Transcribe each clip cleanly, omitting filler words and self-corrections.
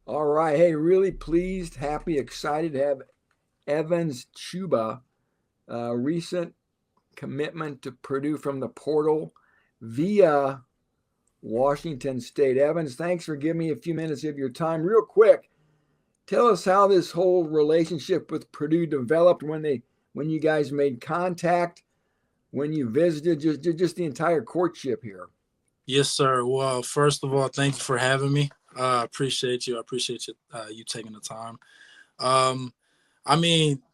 All right. Hey, really pleased, happy, excited to have Evans Chuba, recent commitment to Purdue from the portal via Washington State. Evans, thanks for giving me a few minutes of your time. Real quick, tell us how this whole relationship with Purdue developed when you guys made contact, when you visited, just the entire courtship here. Yes, sir. Well, first of all, thank you for having me. Appreciate you. I appreciate you taking the time. Um,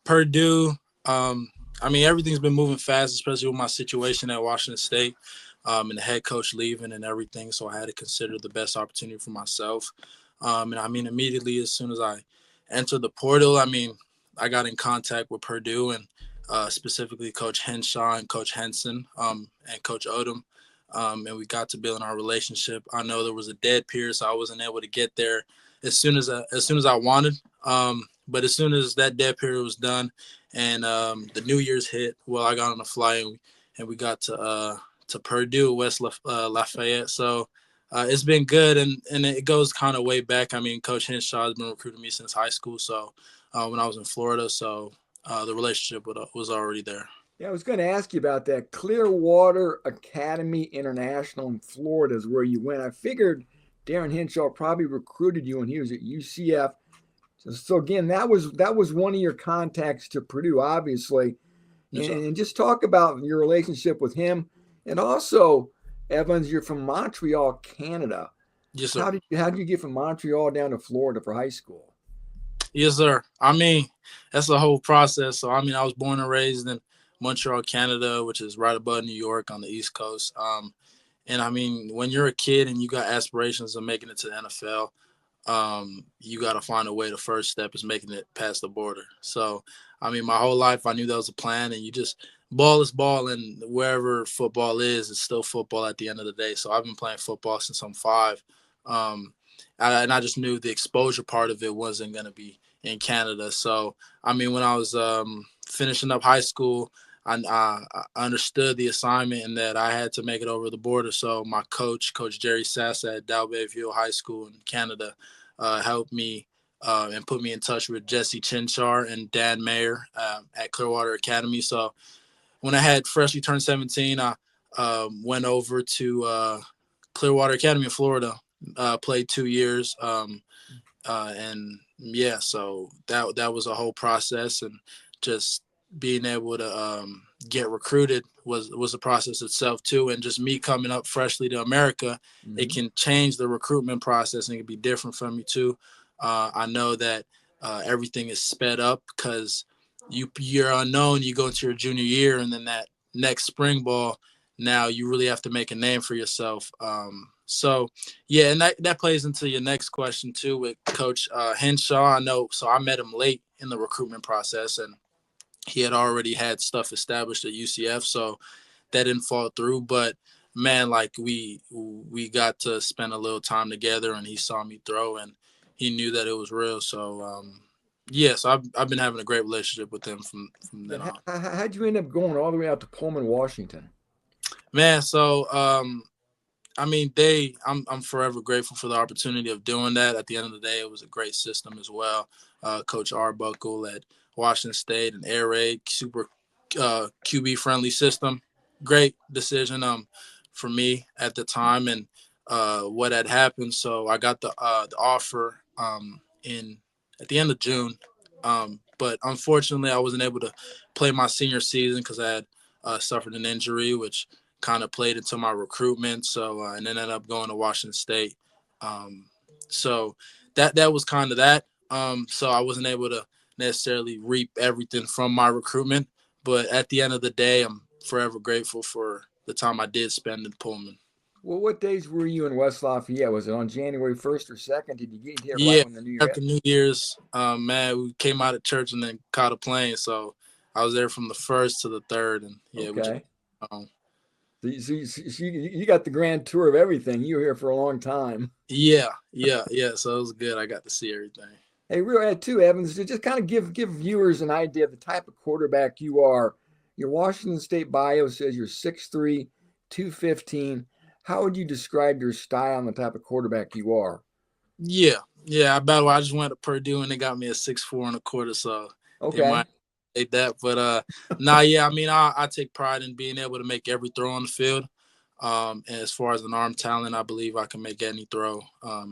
Purdue. Um, Everything's been moving fast, especially with my situation at Washington State, and the head coach leaving and everything. So I had to consider the best opportunity for myself. Immediately as soon as I entered the portal, I got in contact with Purdue and specifically Coach Henshaw and Coach Henson and Coach Odom. And we got to build our relationship. I know there was a dead period, so I wasn't able to get there as soon as I wanted. But as soon as that dead period was done, and the New Year's hit, well, I got on a flight and we got to Purdue, Lafayette. So it's been good, and it goes kind of way back. I mean, Coach Henshaw has been recruiting me since high school. So when I was in Florida, so the relationship was already there. Yeah, I was going to ask you about that. Clearwater Academy International in Florida is where you went. I figured Darren Henshaw probably recruited you when he was at UCF. So again, that was one of your contacts to Purdue, obviously, Yes, sir. and just talk about your relationship with him, and also Evans, you're from Montreal, Canada. Yes, sir. How did you get from Montreal down to Florida for high school? Yes, sir. That's the whole process. So, I was born and raised in Montreal, Canada, which is right above New York on the East Coast. And when you're a kid and you got aspirations of making it to the NFL, you got to find a way. The first step is making it past the border. So, my whole life I knew that was a plan, and you just ball is ball, and wherever football is, it's still football at the end of the day. So I've been playing football since I'm 5. Um, and I just knew the exposure part of it wasn't going to be in Canada. So, when I was finishing up high school, I understood the assignment and that I had to make it over the border. So my coach, Coach Jerry Sassa at Dalbayville High School in Canada, helped me and put me in touch with Jesse Chinchar and Dan Mayer at Clearwater Academy. So when I had freshly turned 17, I went over to Clearwater Academy in Florida, played 2 years, and yeah, so that was a whole process, and just being able to get recruited was a process itself too. And just me coming up freshly to America, it Mm-hmm. can change the recruitment process and it can be different for me too. I know that everything is sped up because you're unknown. You go into your junior year, and then that next spring ball, now you really have to make a name for yourself. So yeah, and that plays into your next question too with Coach Henshaw. I know, so I met him late in the recruitment process, and he had already had stuff established at UCF, so that didn't fall through. But man, like we got to spend a little time together, and he saw me throw, and he knew that it was real. So yeah, so I've been having a great relationship with him from then Yeah, on. how'd you end up going all the way out to Pullman, Washington? Man, so I'm forever grateful for the opportunity of doing that. At the end of the day, it was a great system as well. Coach Arbuckle at Washington State and Air Raid, super QB friendly system. Great decision for me at the time and what had happened. So I got the offer in at the end of June. But unfortunately, I wasn't able to play my senior season because I had suffered an injury, which kind of played into my recruitment. So and then ended up going to Washington State. Um, so that was kind of that. So I wasn't able to necessarily reap everything from my recruitment, but at the end of the day, I'm forever grateful for the time I did spend in Pullman. Well, what days were you in West Lafayette? Was it on January 1st or 2nd? Did you get here right Yeah, when the New Year hit? after New Year's, man, we came out of church and then caught a plane. So I was there from the first to the third, and yeah, we just Okay. um, So you got the grand tour of everything. You were here for a long time. yeah. So it was good. I got to see everything. Hey, real add too, Evans, to just kind of give viewers an idea of the type of quarterback you are. Your Washington State bio says you're 6'3", 215. How would you describe your style and the type of quarterback you are? Yeah. By the way, I just went to Purdue and they got me a 6'4 1/4", so they Okay. might take that. But nah, yeah. I mean, I take pride in being able to make every throw on the field. And as far as an arm talent, I believe I can make any throw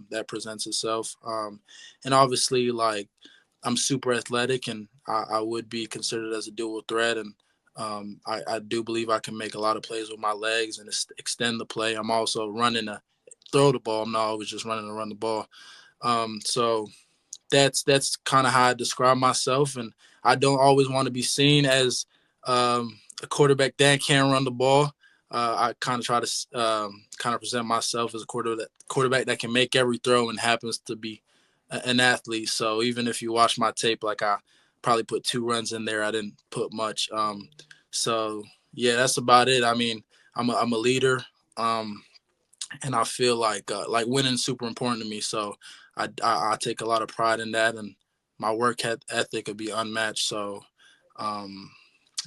that presents itself. And obviously, like I'm super athletic, and I would be considered as a dual threat. And I do believe I can make a lot of plays with my legs and extend the play. I'm also running to throw the ball. I'm not always just running to run the ball. So that's kind of how I describe myself, and I don't always want to be seen as a quarterback that can't run the ball. I kind of try to kind of present myself as a quarterback that can make every throw and happens to be an athlete. So even if you watch my tape, like I probably put 2 runs in there, I didn't put much. So yeah, that's about it. I mean, I'm a leader. And I feel like winning is super important to me. So I take a lot of pride in that, and my work ethic would be unmatched. So um,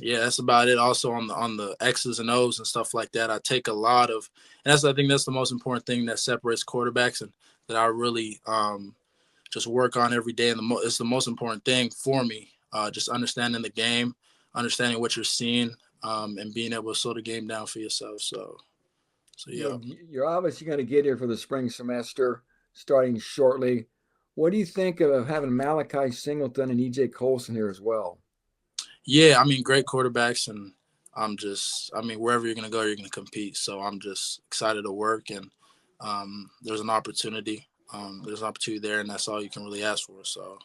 yeah, that's about it. Also on the X's and O's and stuff like that, I take a lot of, and I think that's the most important thing that separates quarterbacks, and that I really just work on every day. And it's the most important thing for me. Just understanding the game, understanding what you're seeing, and being able to slow the game down for yourself. So yeah. You're obviously going to get here for the spring semester, starting shortly. What do you think of having Malachi Singleton and EJ Colson here as well? Yeah, I mean, great quarterbacks, and I mean, wherever you're gonna go, you're gonna compete. So I'm just excited to work, and there's an opportunity. There's an opportunity there, and that's all you can really ask for. So,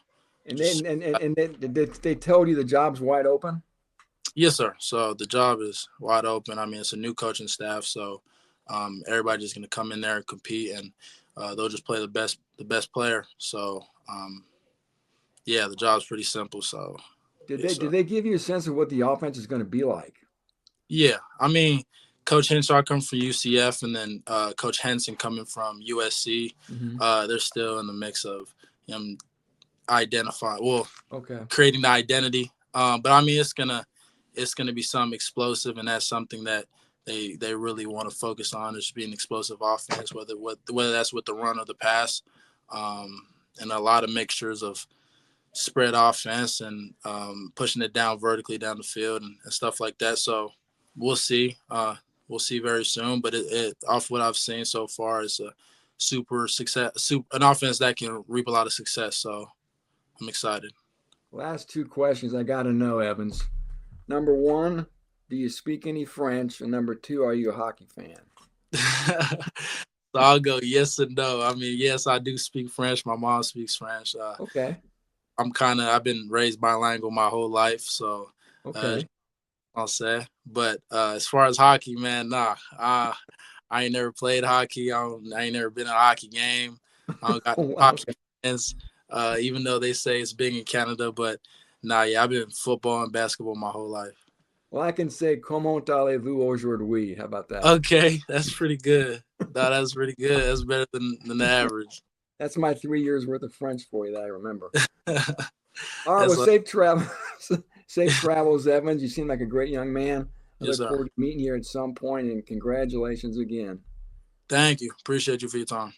And just then they told you the job's wide open. yes, sir. So the job is wide open. I mean, it's a new coaching staff, so everybody's just gonna come in there and compete, and they'll just play the best player. So yeah, the job's pretty simple. So yes, Did sir. they give you a sense of what the offense is going to be like? Yeah, I mean, Coach Henshaw coming from UCF, and then Coach Henson coming from USC. Mm-hmm. They're still in the mix of identifying, well, Okay. creating the identity. But I mean, it's gonna be something explosive, and that's something that they really want to focus on, is being explosive offense, whether that's with the run or the pass, and a lot of mixtures of spread offense and pushing it down vertically down the field and stuff like that. So we'll see. We'll see very soon. But it off what I've seen so far, is a an offense that can reap a lot of success. So I'm excited. Last two questions I got to know, Evans. Number one, do you speak any French? And number two, are you a hockey fan? So I'll go yes and no. I mean, yes, I do speak French. My mom speaks French. Okay. I've been raised bilingual my whole life, so Okay. I'll say. But as far as hockey, man, nah. I ain't never played hockey. I ain't never been in a hockey game. I don't got Oh, wow. hockey Okay. fans, even though they say it's big in Canada. But nah, yeah, I've been football and basketball my whole life. Well, I can say comment allez-vous aujourd'hui? How about that? Okay, that's pretty good. No, that's pretty good. That's better than the average. That's my 3 years worth of French for you that I remember. All right. Well, That's safe travel. Safe travels, Evans. You seem like a great young man. I yes, look sir. forward to meeting you at some point, and congratulations again. Thank you. Appreciate you for your time.